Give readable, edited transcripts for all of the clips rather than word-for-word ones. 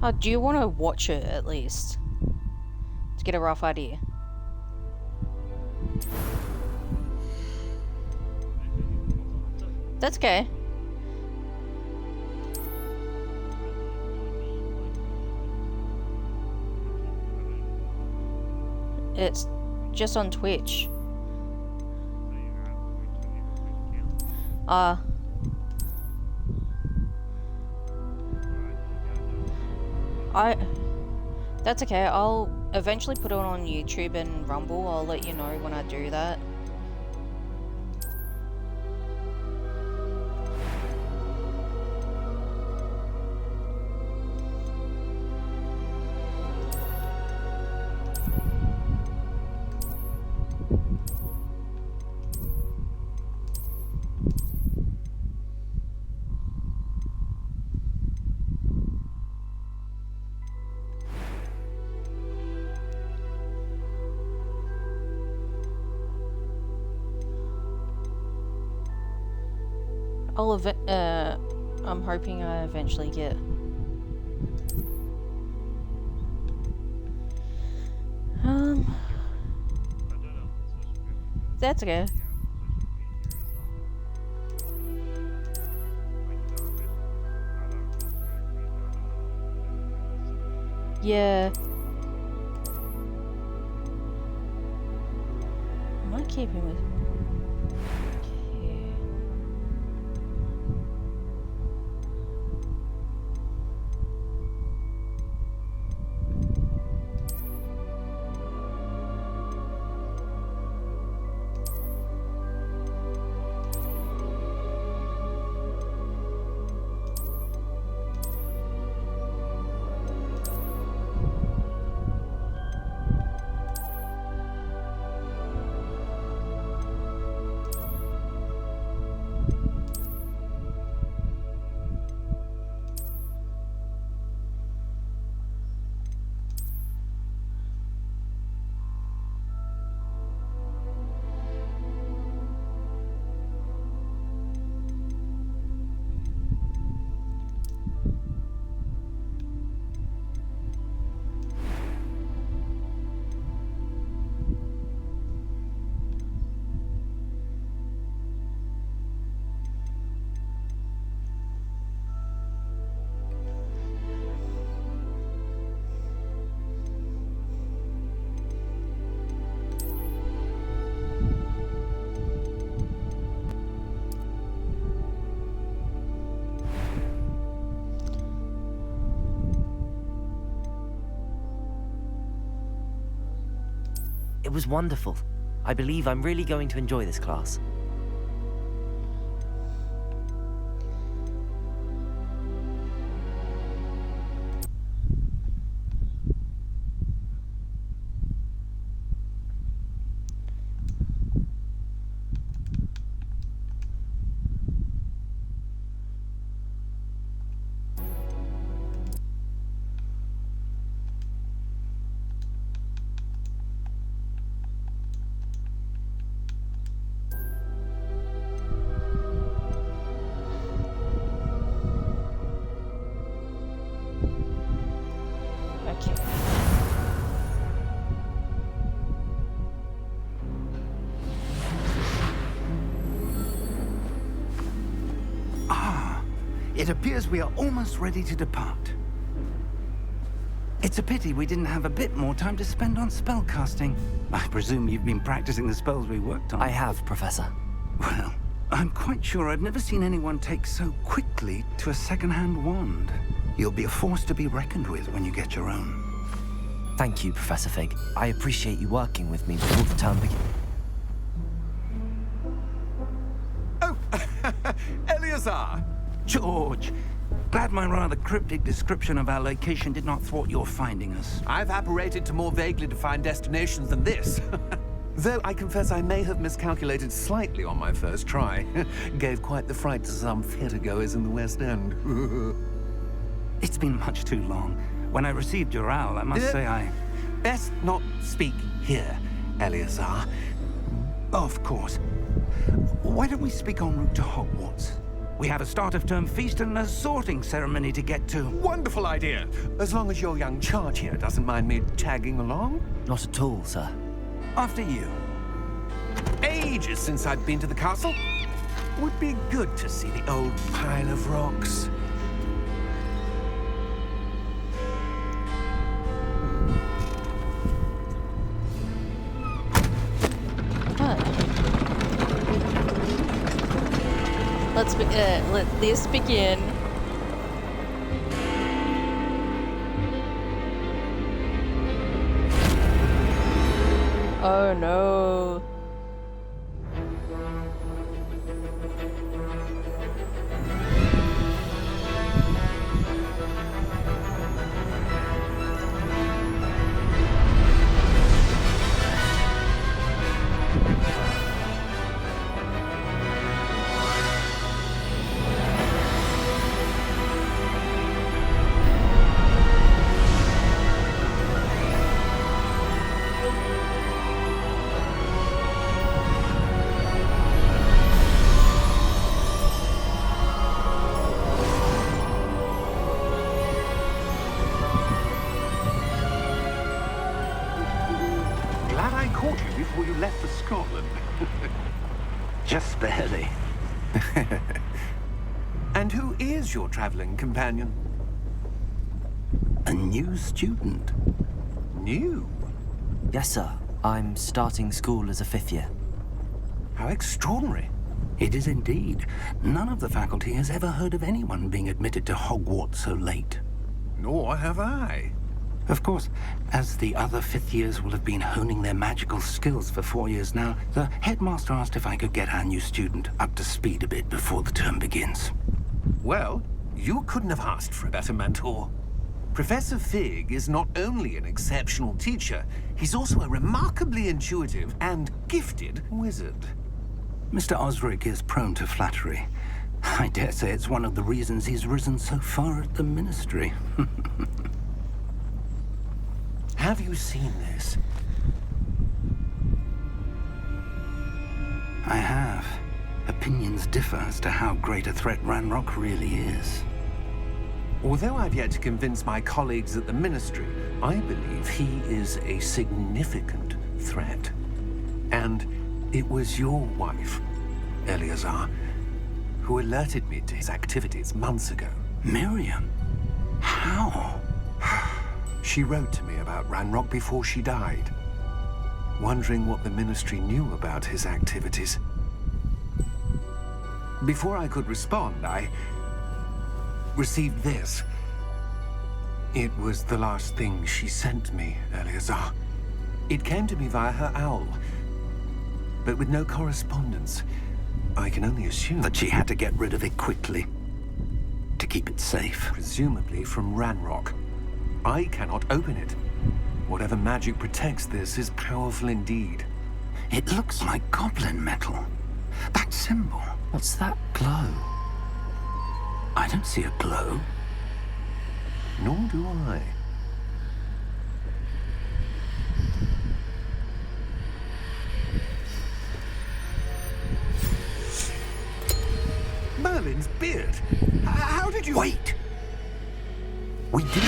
Oh, do you want to watch it at least? To get a rough idea. That's okay. It's just on Twitch. That's okay. I'll eventually put it on YouTube and Rumble. I'll let you know when I do that. I'm hoping I eventually get. That's okay. Yeah. Am I keeping with? It was wonderful. I believe I'm really going to enjoy this class. It appears we are almost ready to depart. It's a pity we didn't have a bit more time to spend on spellcasting. I presume you've been practicing the spells we worked on. I have, Professor. Well, I'm quite sure I've never seen anyone take so quickly to a second-hand wand. You'll be a force to be reckoned with when you get your own. Thank you, Professor Fig. I appreciate you working with me before the term begins. Oh, Eleazar! George, glad my rather cryptic description of our location did not thwart your finding us. I've apparated to more vaguely defined destinations than this. Though I confess I may have miscalculated slightly on my first try. Gave quite the fright to some theatergoers in the West End. It's been much too long. When I received your owl, I must say I... Best not speak here, Eleazar. Of course. Why don't we speak en route to Hogwarts? We have a start-of-term feast and a sorting ceremony to get to. Wonderful idea. As long as your young charge here doesn't mind me tagging along. Not at all, sir. After you. Ages since I've been to the castle. Would be good to see the old pile of rocks. Let this begin. Oh no. Glad I caught you before you left for Scotland. Just barely. And who is your traveling companion? A new student. New? Yes, sir. I'm starting school as a 5th year. How extraordinary. It is indeed. None of the faculty has ever heard of anyone being admitted to Hogwarts so late. Nor have I. Of course, as the other 5th years will have been honing their magical skills for 4 years now, the headmaster asked if I could get our new student up to speed a bit before the term begins. Well, you couldn't have asked for a better mentor. Professor Fig is not only an exceptional teacher, he's also a remarkably intuitive and gifted wizard. Mr. Osric is prone to flattery. I dare say it's one of the reasons he's risen so far at the Ministry. Have you seen this? I have. Opinions differ as to how great a threat Ranrock really is. Although I've yet to convince my colleagues at the Ministry, I believe he is a significant threat. And it was your wife, Eleazar, who alerted me to his activities months ago. Miriam? How? She wrote to me about Ranrock before she died, wondering what the Ministry knew about his activities. Before I could respond, I received this. It was the last thing she sent me, Eleazar. It came to me via her owl, but with no correspondence. I can only assume That she had to get rid of it quickly. To keep it safe. presumably from Ranrock. I cannot open it. Whatever magic protects this is powerful indeed. It looks like goblin metal. That symbol. What's that glow? I don't see a glow. Nor do I. Merlin's beard. How did you... Wait! We didn't...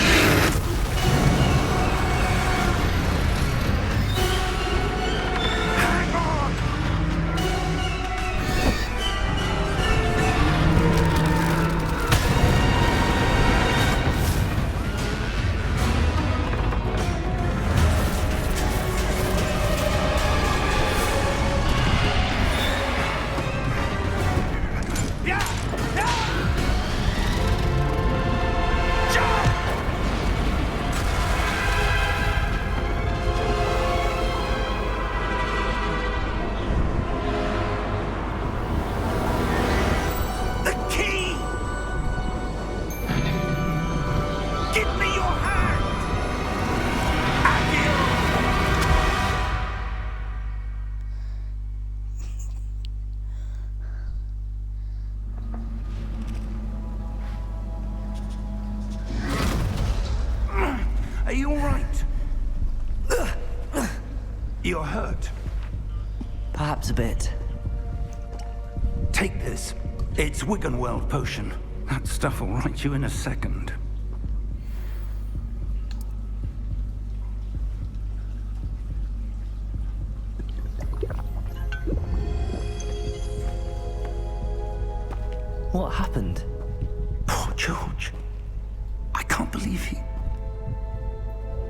Hang on! The key! Give me your hand! Are you all right? You're hurt. Perhaps a bit. Take this. It's Wiggenweld potion. That stuff will right you in a second. What happened? Poor George. I can't believe he...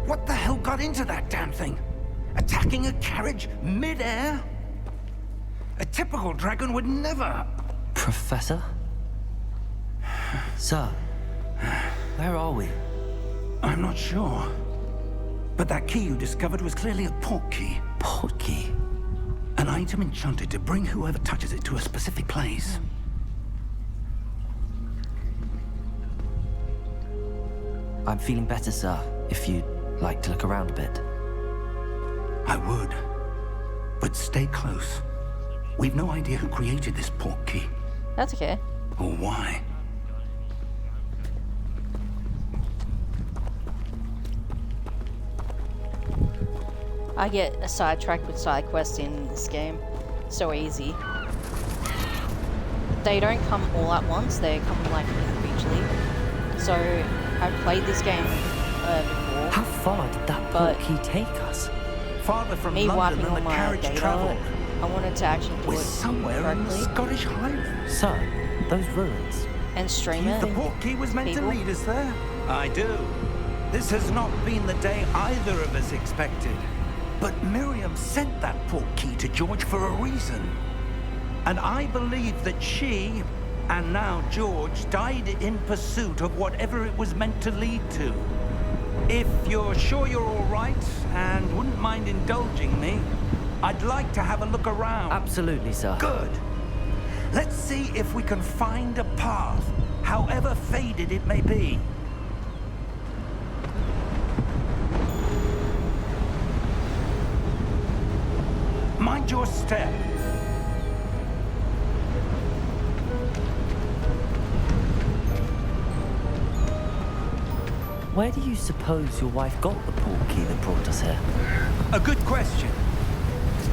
What the hell got into that damn thing? Attacking a carriage mid-air? A typical dragon would never... Professor? Sir, where are we? I'm not sure. But that key you discovered was clearly a port key. Port key? An item enchanted to bring whoever touches it to a specific place. I'm feeling better, sir, if you'd like to look around a bit. I would. But stay close. We've no idea who created this port key. That's okay. Or why. I get sidetracked with side quests in this game. So easy. They don't come all at once, they come like individually. So I've played this game before. How far did that port key take us? Farther from Me London wiping than all the my carriage data, travelled. I wanted to actually do We're it somewhere in the correctly Scottish Highlands. Sir, those ruins. and stream The it. port key was meant People? to lead us there. I do. This has not been the day either of us expected. But Miriam sent that port key to George for a reason. And I believe that she, and now George, died in pursuit of whatever it was meant to lead to. If you're sure you're all right and wouldn't mind indulging me, I'd like to have a look around. Absolutely, sir. Good. Let's see if we can find a path, however faded it may be. Mind your step. Where do you suppose your wife got the port key that brought us here? A good question.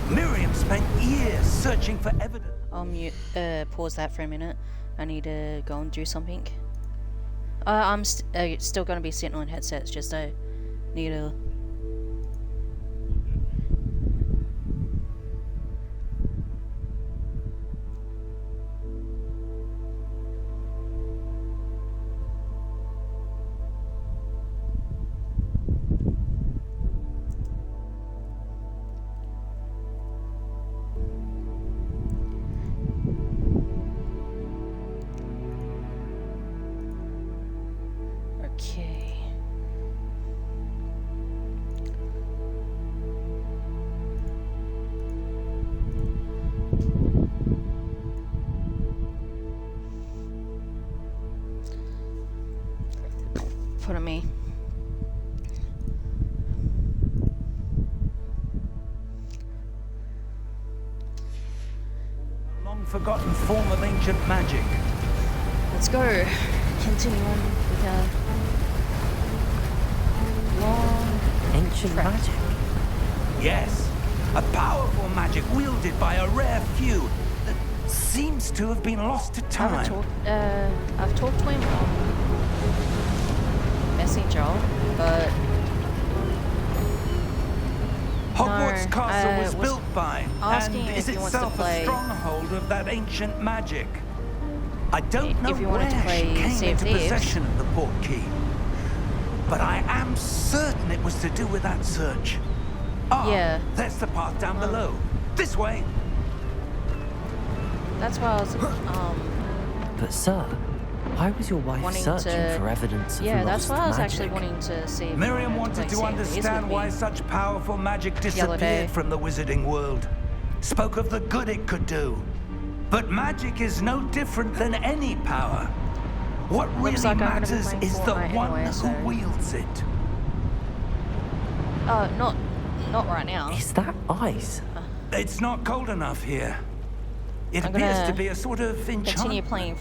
Miriam spent years searching for evidence. I'll pause that for a minute. I need to go and do something. I'm still going to be sitting on headsets, just I need to... Okay. Pardon me. Long forgotten form of ancient magic. Let's go. Continue on with our long... Ancient Correct. magic. Yes, a powerful magic wielded by a rare few that seems to have been lost to time. I've talked to him on Messenger, but Hogwarts no, Castle was was built by asking and is if he wants to itself a play- stronghold of that ancient magic. I don't know If you wanted to where she play came Sea of into Thieves. possession of the port key, but I am certain it was to do with that search. Ah, Yeah. there's the path down below. This way. that's why I was But, sir, why was your wife wanting searching to... for evidence of Yeah, lost that's why I was magic? actually wanting to see if Miriam you wanted to play Sea of Thieves understand with why me. such powerful magic other day. disappeared from the wizarding world. Spoke of the good it could do. But magic is no different than any power. What really Looks like I'm gonna be matters playing is the Fortnite one anyway, who so- wields it. Not right now. Is that ice? It's not cold enough here. It I'm appears gonna to be a sort of Continue enchantment. playing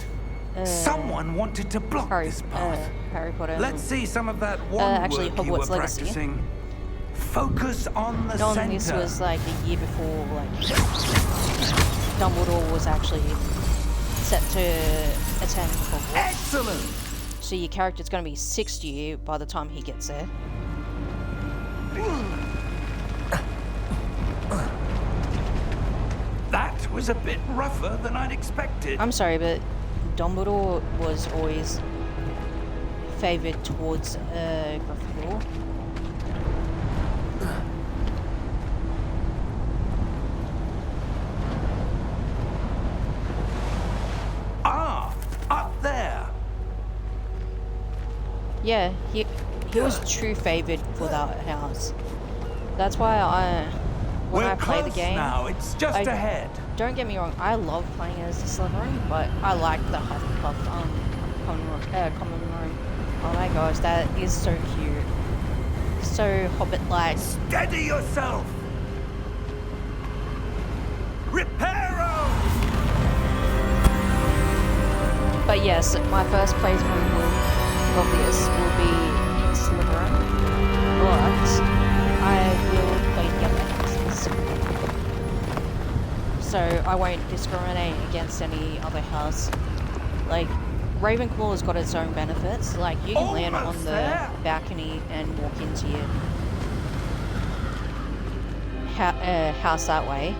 Someone wanted to block this path. Harry Potter. Let's see some of that wand actually, work you were Hogwarts Legacy. practicing. Focus on the No, center. this was like a year before, like Dumbledore was actually set to attend Hogwarts. Excellent! So your character's going to be 60 by the time he gets there. That was a bit rougher than I'd expected. I'm sorry, but Dumbledore was always favoured towards Gryffindor. Up there. Yeah, he was true favoured for that house. That's why when We're I play the close game, now. It's just I- ahead. don't get me wrong, I love playing as the Slytherin, but I like the Hufflepuff common room. Oh my gosh, that is so cute. So Hobbit-like. Steady yourself. Reparo! But yes, my first playthrough of this will be in Slytherin, but I will play the other houses. So I won't discriminate against any other house. Like, Ravenclaw's got its own benefits. Like, you can land on Almost the there. balcony and walk into your house that way.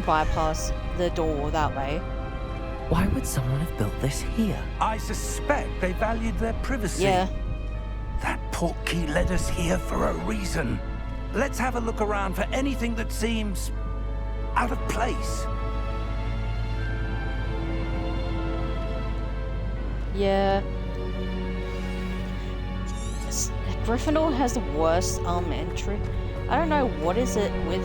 Bypass the door that way. Why would someone have built this here? I suspect they valued their privacy. Yeah. That portkey led us here for a reason. Let's have a look around for anything that seems out of place. Yeah. Gryffindor has the worst entry. I don't know what is it with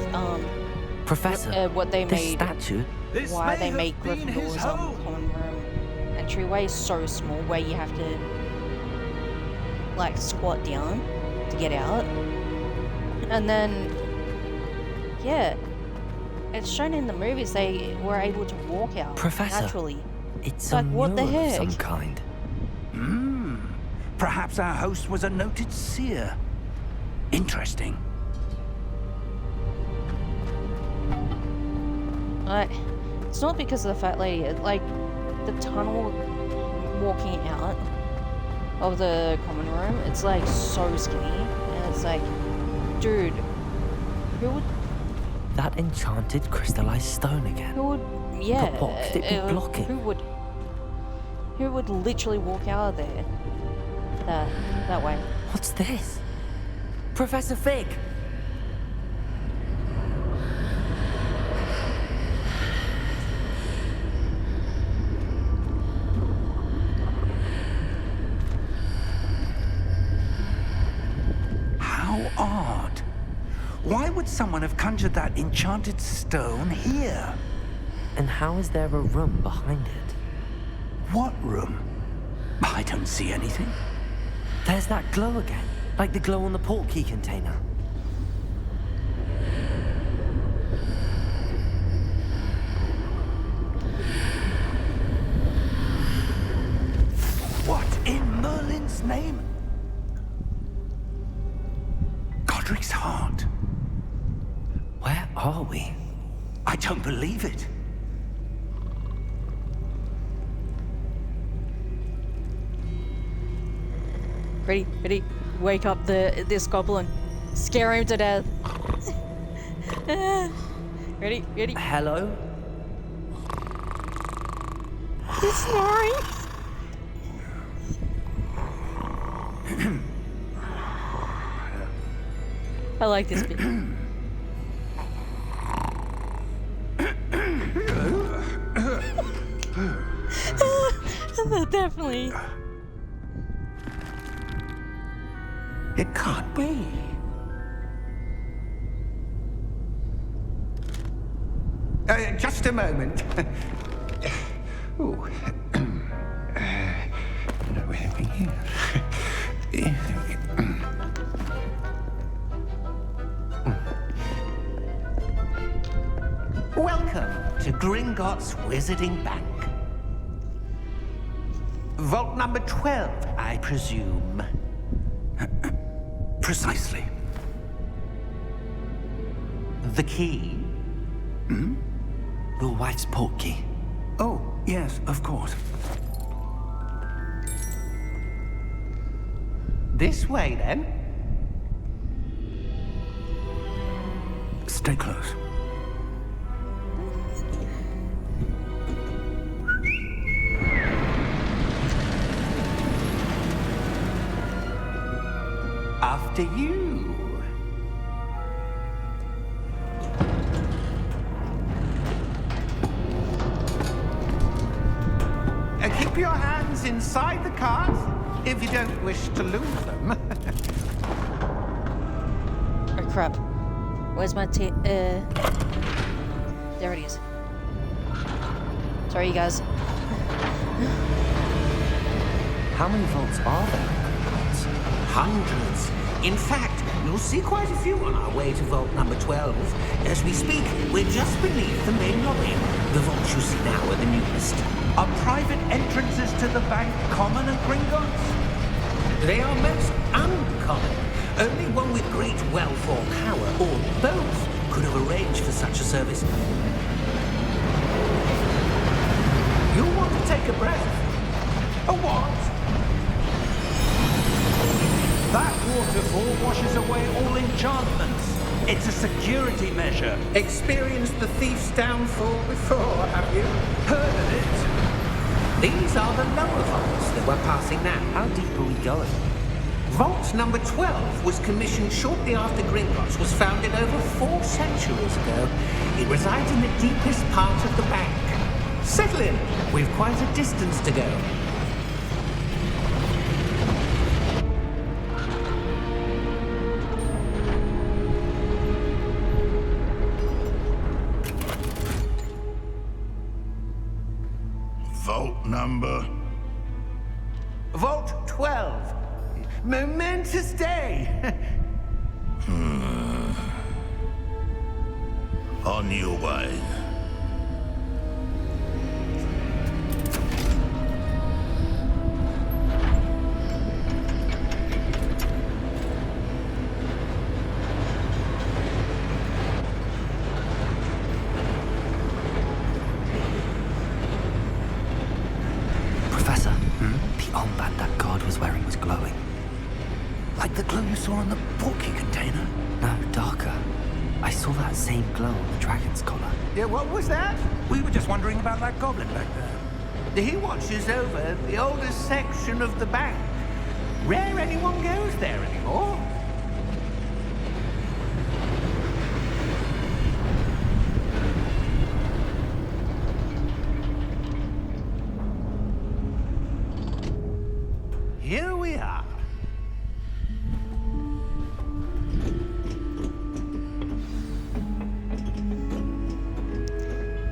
Professor, what they this made. statue. This Why may they have make been his Gryffindor's home. common room entryway so small where you have to like squat down to get out. And then yeah, it's shown in the movies they were able to walk out Professor. naturally. It's Like, a what the mural of heck? some kind. Perhaps our host was a noted seer. Interesting. Like, it's not because of the fat lady. Like, the tunnel walking out of the common room, it's like so skinny, and it's like, dude, who would, That enchanted crystallized stone again. yeah, But what could it be blocking? who would literally walk out of there, that way? What's this? Professor Fig! How odd. Why would someone have conjured that enchanted stone here? And how is there a room behind it? What room? I don't see anything. There's that glow again, like the glow on the portkey container. What in Merlin's name? Godric's heart. Where are we? I don't believe it. Ready, wake up this goblin, scare him to death. Ready. Hello? He's snoring. I like this bit. Definitely. It can't be. Just a moment. Ooh. Welcome to Gringotts Wizarding Bank. Vault number 12, I presume. Precisely. The key? Your wife's portkey. Oh, yes, of course. This way, then. Stay close. After you. Keep your hands inside the cart if you don't wish to lose them. Oh crap. Where's my there it is. Sorry, you guys. How many vaults are there? Hundreds. In fact, you'll see quite a few on our way to vault number 12. As we speak, we're just beneath the main lobby. The vaults you see now are the newest. Are private entrances to the bank common at Gringotts? They are most uncommon. Only one with great wealth or power, or both, could have arranged for such a service. You'll want to take a breath. A what? That waterfall washes away all enchantments. It's a security measure. Experienced the thief's downfall before, have you? Heard of it? These are the lower vaults that we're passing now. How deep are we going? Vault number 12 was commissioned shortly after Gringotts was founded over 4 centuries ago. It resides in the deepest part of the bank. Settle in. We've quite a distance to go. Vault number? Vault 12. Momentous day. On your way. Professor, the armband that guard was wearing was glowing. Like the glow you saw on the portkey container? No, darker. I saw that same glow on the dragon's collar. Yeah, what was that? We were just wondering about that goblin back there. He watches over the oldest section of the bank. Rare anyone goes there anymore. Here we are.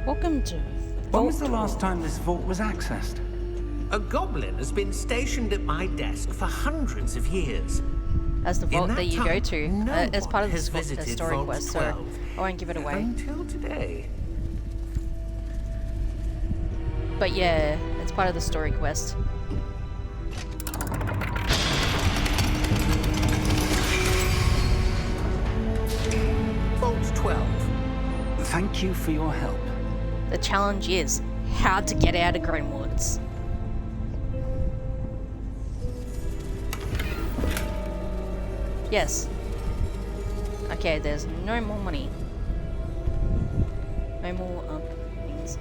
Welcome to When was the Vault last time this vault was accessed? A goblin has been stationed at my desk for hundreds of years. as the vault that you go time, to. no It's part of one the has visited story Vault quest, so 12 I won't give it away. until today. But yeah, it's part of the story quest. Vault 12. Thank you for your help. The challenge is how to get out of Grimwoods. Yes. Okay, there's no more money. No more things.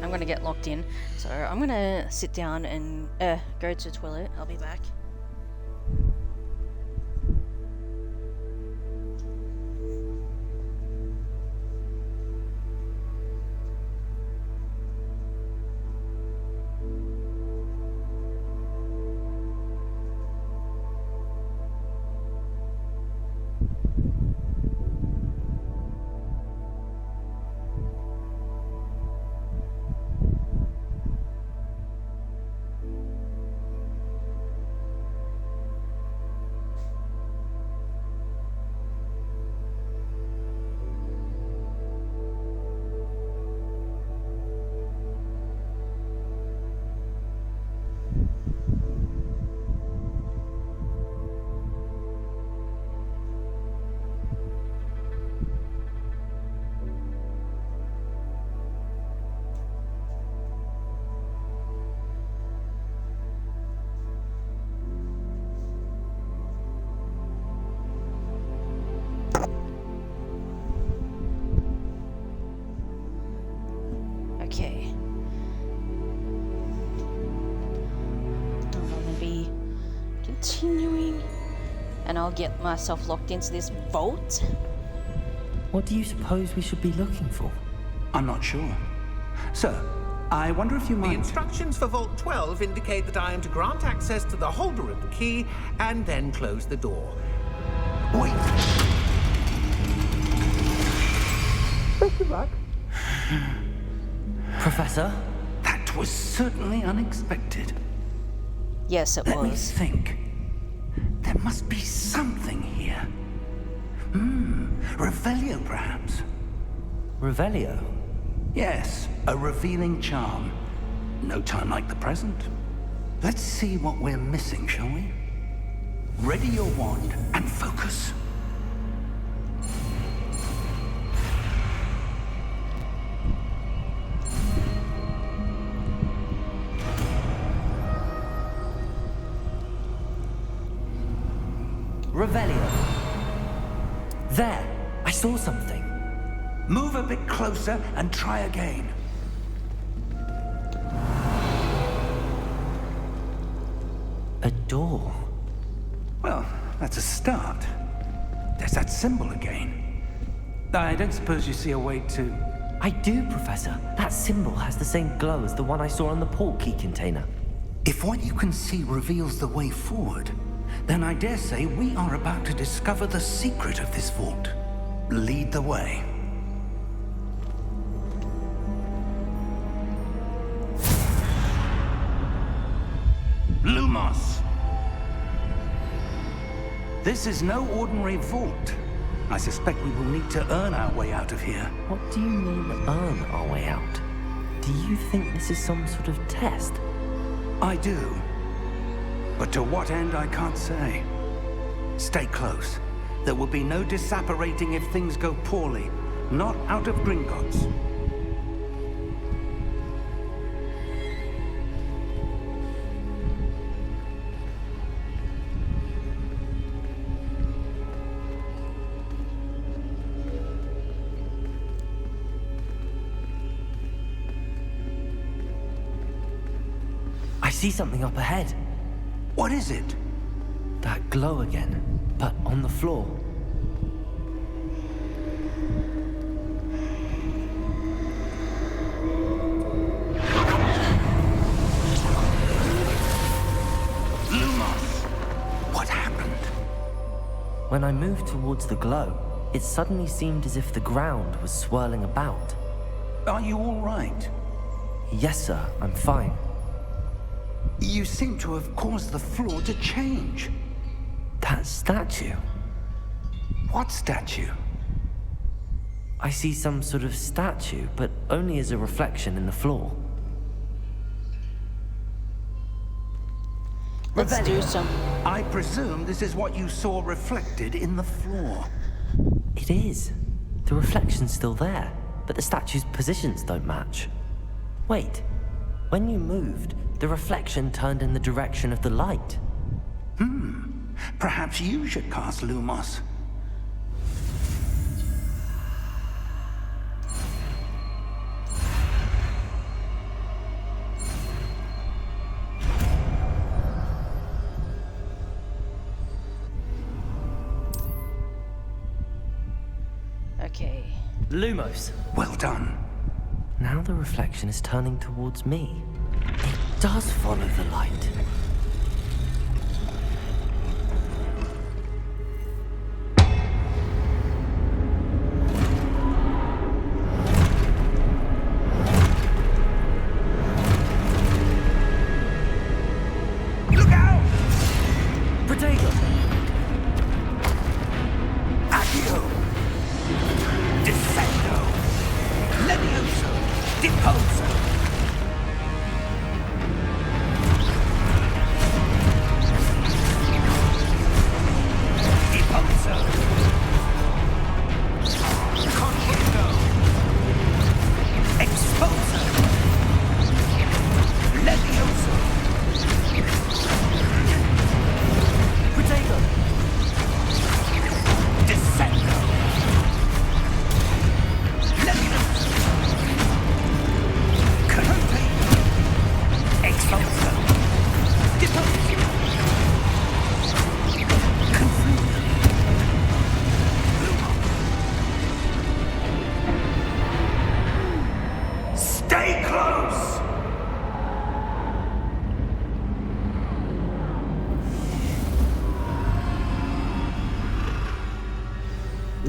I'm gonna get locked in, so I'm gonna sit down and go to the toilet. I'll be back. continuing, and I'll get myself locked into this vault. What do you suppose we should be looking for? I'm not sure. Sir, I wonder if you The might... instructions for Vault 12 indicate that I am to grant access to the holder of the key and then close the door. Wait! Professor? That was certainly unexpected. Yes, it Let me was. think. There must be something here. Revelio, perhaps. Revelio? Yes, a revealing charm. No time like the present. Let's see what we're missing, shall we? Ready your wand and focus. Revelio. There! I saw something. Move a bit closer and try again. A door. Well, that's a start. There's that symbol again. I don't suppose you see a way to... I do, Professor. That symbol has the same glow as the one I saw on the port key container. If what you can see reveals the way forward, then I dare say we are about to discover the secret of this vault. Lead the way. Lumos! This is no ordinary vault. I suspect we will need to earn our way out of here. What do you mean, earn our way out? Do you think this is some sort of test? I do. But to what end, I can't say. Stay close. There will be no disapparating if things go poorly. Not out of Gringotts. I see something up ahead. What is it? That glow again, but on the floor. Lumos! What happened? When I moved towards the glow, it suddenly seemed as if the ground was swirling about. Are you all right? Yes, sir, I'm fine. You seem to have caused the floor to change. That statue. What statue? I see some sort of statue, but only as a reflection in the floor. Let's do some. I presume this is what you saw reflected in the floor. It is. The reflection's still there, but the statue's positions don't match. Wait, when you moved, the reflection turned in the direction of the light. Perhaps you should cast Lumos. Okay. Lumos. Well done. Now the reflection is turning towards me. It does follow the light. Look out! Protego! Accio! Descendo! Levioso! Deposo!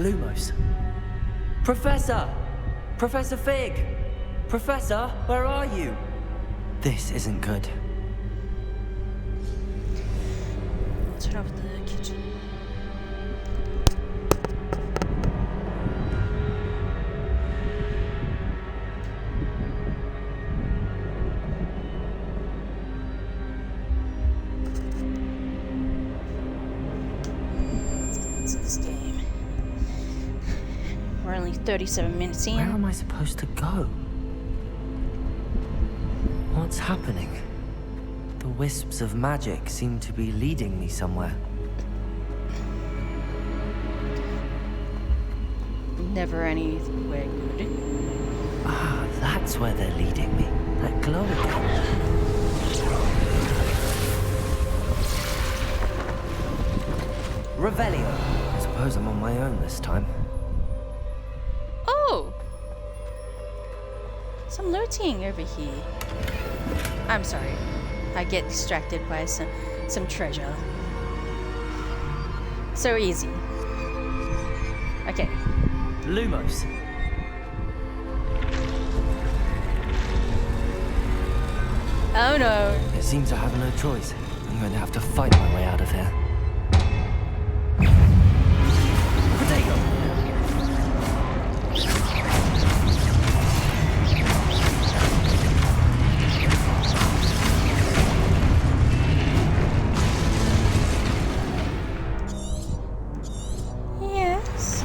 Lumos. Professor! Professor Fig! Professor, where are you? This isn't good. Let's head over to the kitchen. Let's this game. We're only 37 minutes in. Where am I supposed to go? What's happening? The wisps of magic seem to be leading me somewhere. Never anywhere good. Ah, that's where they're leading me. That glow again. Revelio. I suppose I'm on my own this time. Oh! Some looting over here. I'm sorry. I get distracted by some treasure. So easy. Okay. Lumos. Oh no. It seems I have no choice. I'm going to have to fight my way out of here. Potato! Yes.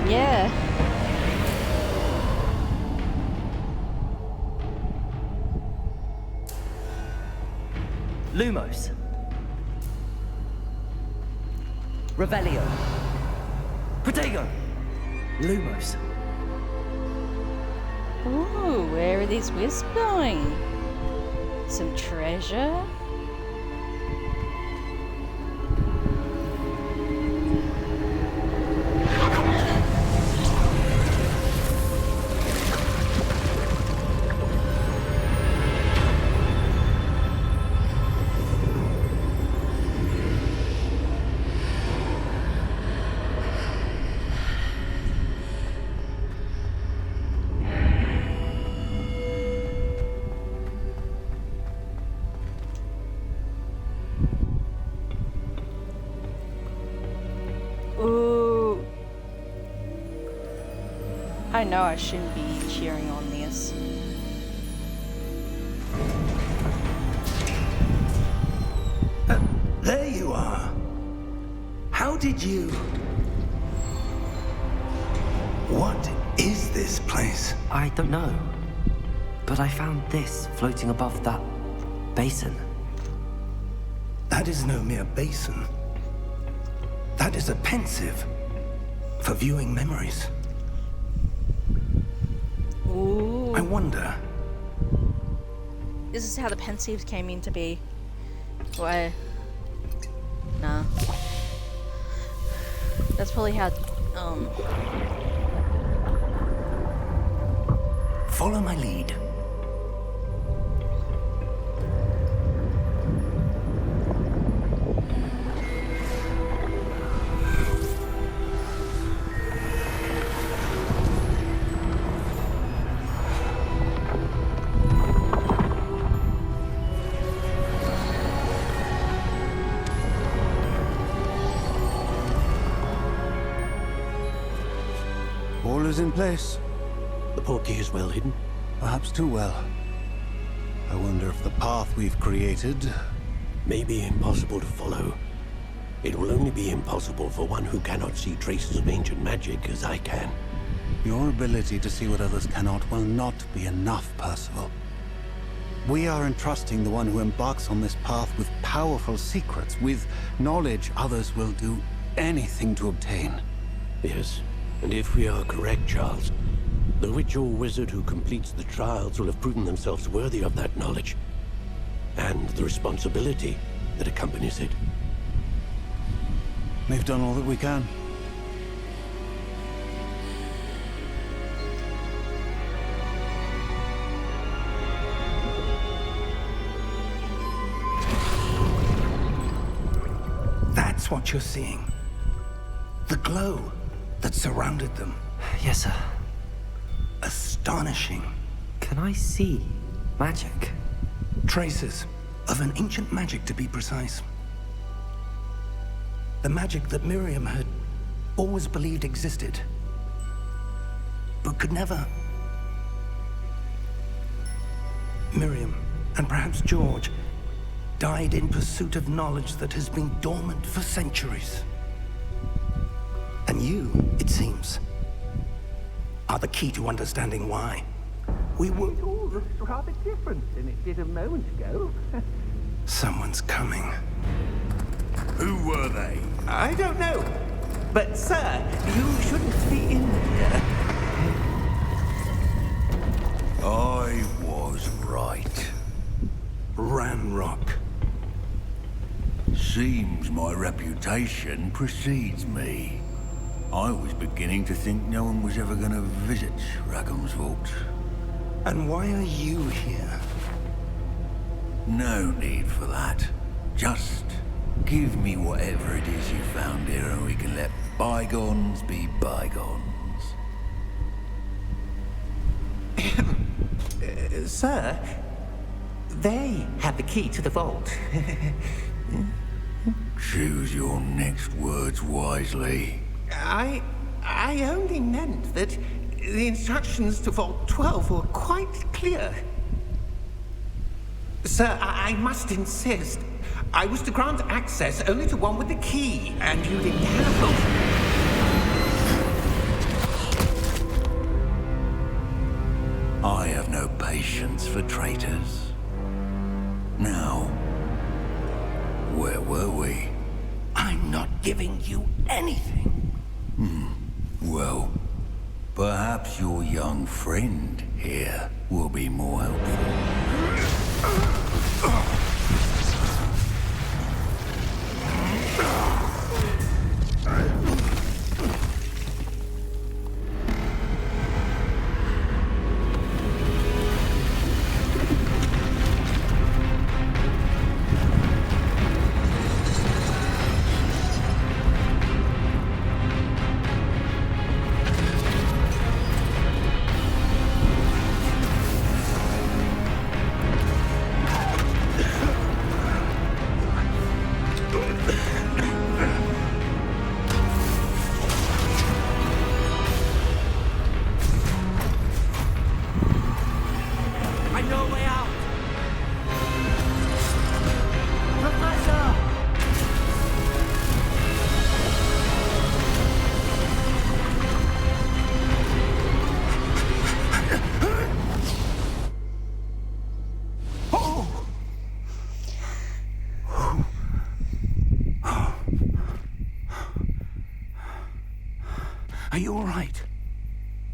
Yeah. Lumos. Revelio. Protego. Lumos. Ooh, where are these wisps going? Some treasure? Ooh. I know I shouldn't be cheering on this. There you are. How did you... What is this place? I don't know. But I found this floating above that basin. That is no mere basin. That is a pensive for viewing memories. Ooh. I wonder, This is how the pensives came into be. Why? Nah. That's probably how, follow my lead. All is in place. The portkey is well hidden. Perhaps too well. I wonder if the path we've created... May be impossible to follow. It will only be impossible for one who cannot see traces of ancient magic as I can. Your ability to see what others cannot will not be enough, Percival. We are entrusting the one who embarks on this path with powerful secrets, with knowledge others will do anything to obtain. Yes, and if we are correct, Charles, the witch or wizard who completes the trials will have proven themselves worthy of that knowledge, and the responsibility that accompanies it. We've done all that we can. That's what you're seeing. The glow that surrounded them. Yes, sir. Astonishing. Can I see magic? Traces of an ancient magic, to be precise. The magic that Miriam had always believed existed, but could never. Miriam, and perhaps George, died in pursuit of knowledge that has been dormant for centuries. And you, it seems, are the key to understanding why. We were... It all looks rather different than it did a moment ago. Someone's coming. Who were they? I don't know. But, sir, you shouldn't be in here. I was right. Ranrock. Seems my reputation precedes me. I was beginning to think no one was ever going to visit Rackham's vault. And why are you here? No need for that. Just give me whatever it is you found here and we can let bygones be bygones. Sir, they had the key to the vault. Choose your next words wisely. I only meant that the instructions to Vault 12 were quite clear. Sir, I must insist. I was to grant access only to one with the key, and you didn't have them. I have no patience for traitors. Now, where were we? I'm not giving you anything. Well, perhaps your young friend here will be more helpful. Are you all right?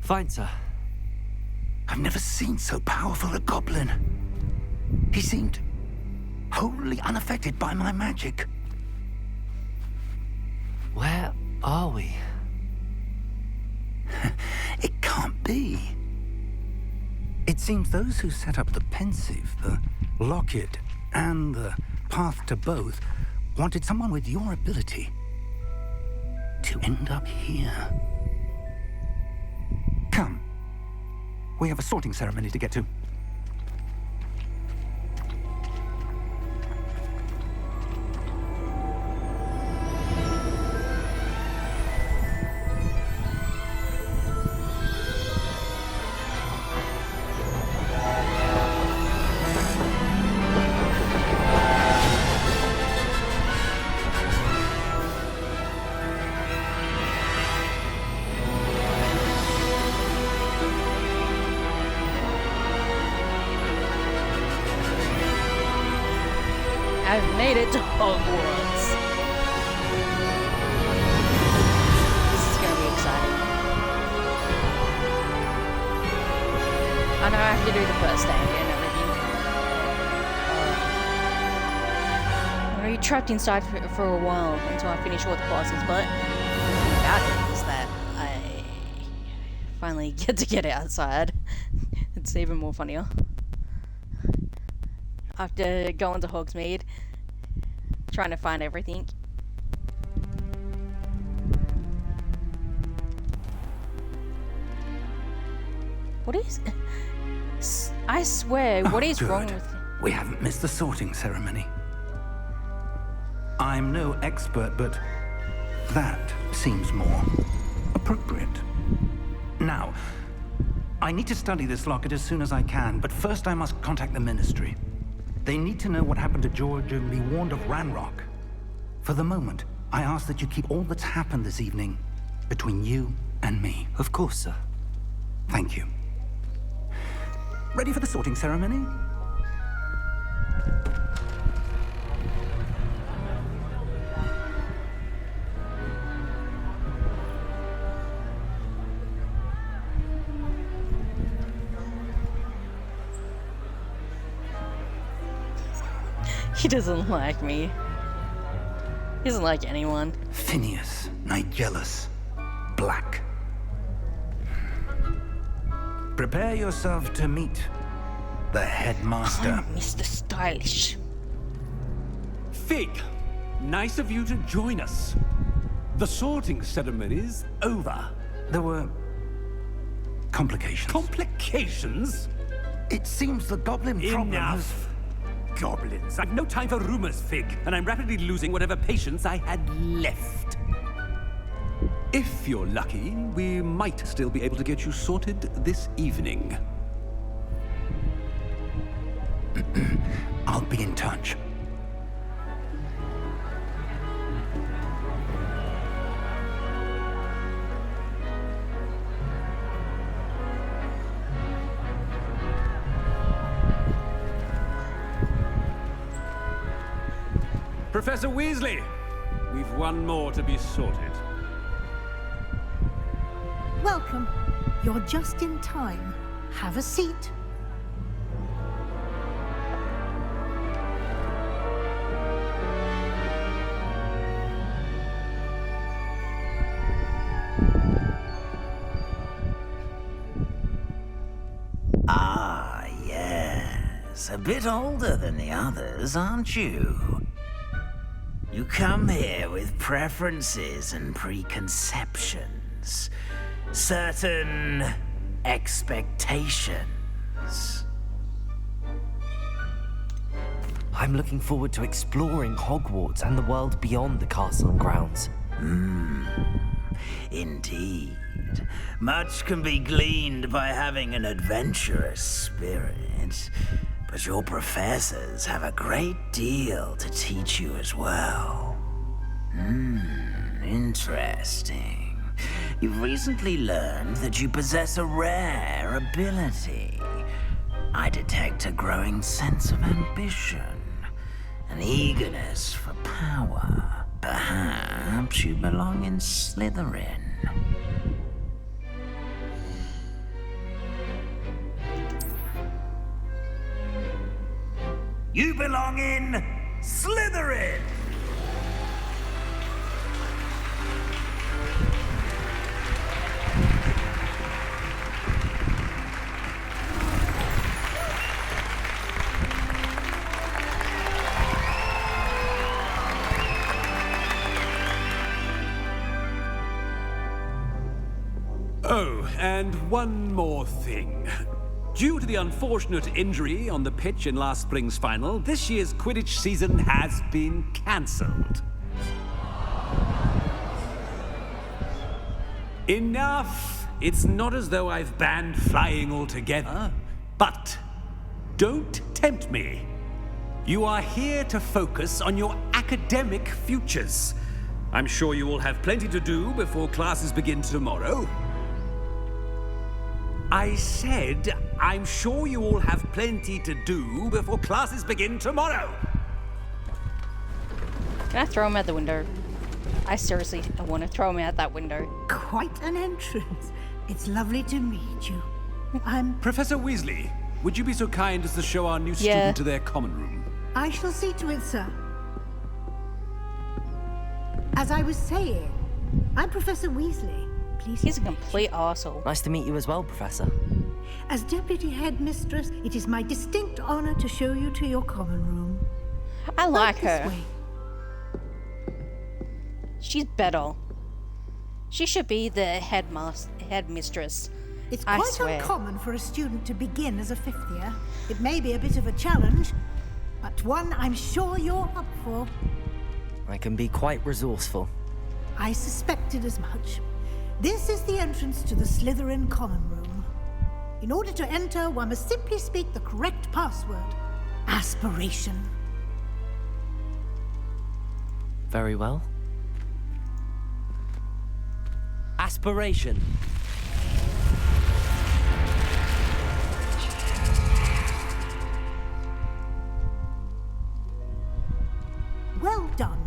Fine, sir. I've never seen so powerful a goblin. He seemed wholly unaffected by my magic. Where are we? It can't be. It seems those who set up the pensive, the locket, and the path to both wanted someone with your ability to end up here. Come. We have a sorting ceremony to get to. made it to Hogwarts. This is gonna be exciting. I know I have to do the first aid and everything. I'm gonna be trapped inside for a while until I finish all the classes, but the thing about it is that I finally get outside. It's even more funnier. After going to Hogsmeade, trying to find everything. What is... I swear, what is wrong good. with... We haven't missed the sorting ceremony. I'm no expert, but that seems more appropriate. Now, I need to study this locket as soon as I can, but first I must contact the Ministry. They need to know what happened to George and be warned of Ranrock. For the moment, I ask that you keep all that's happened this evening between you and me. Of course, sir. Thank you. Ready for the sorting ceremony? He doesn't like me. He doesn't like anyone. Phineas, Nigellus, Black. Prepare yourself to meet the headmaster. I'm Mr. Stylish. Fig, nice of you to join us. The sorting ceremony's over. There were complications. Complications? It seems the goblin problem has... Enough. Goblins. I've no time for rumors, Fig, and I'm rapidly losing whatever patience I had left. If you're lucky, we might still be able to get you sorted this evening. I'll be in touch. Professor Weasley, we've one more to be sorted. Welcome. You're just in time. Have a seat. Ah, yes. A bit older than the others, aren't you? You come here with preferences and preconceptions. Certain expectations. I'm looking forward to exploring Hogwarts and the world beyond the castle and grounds. Indeed. Much can be gleaned by having an adventurous spirit, but your professors have a great deal to teach you as well. Interesting. You've recently learned that you possess a rare ability. I detect a growing sense of ambition, an eagerness for power. Perhaps you belong in Slytherin. You belong in Slytherin! Oh, and one more thing. Due to the unfortunate injury on the pitch in last spring's final, this year's Quidditch season has been cancelled. Enough! It's not as though I've banned flying altogether. But don't tempt me. You are here to focus on your academic futures. I'm sure you will have plenty to do before classes begin tomorrow. I said, I'm sure you all have plenty to do before classes begin tomorrow. Can I throw him out the window? I seriously want to throw him out that window. Quite an entrance. It's lovely to meet you. I'm... Professor Weasley, would you be so kind as to show our new student to their common room? I shall see to it, sir. As I was saying, I'm Professor Weasley. Please. He's a complete arsehole. Nice to meet you as well, Professor. As Deputy Headmistress, it is my distinct honor to show you to your common room. I like Right this her. way. She's better. She should be the headmistress. It's I quite swear. uncommon for a student to begin as a fifth year. It may be a bit of a challenge, but one I'm sure you're up for. I can be quite resourceful. I suspected as much. This is the entrance to the Slytherin common room. In order to enter, one must simply speak the correct password. Aspiration. Very well. Aspiration. Well done.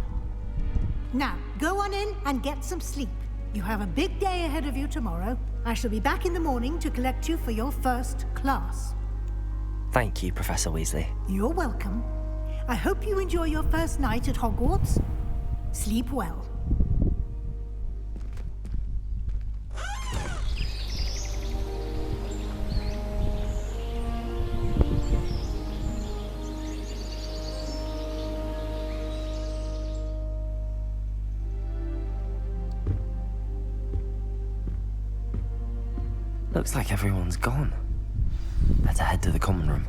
Now, go on in and get some sleep. You have a big day ahead of you tomorrow. I shall be back in the morning to collect you for your first class. Thank you, Professor Weasley. You're welcome. I hope you enjoy your first night at Hogwarts. Sleep well. Looks like everyone's gone. Better head to the common room.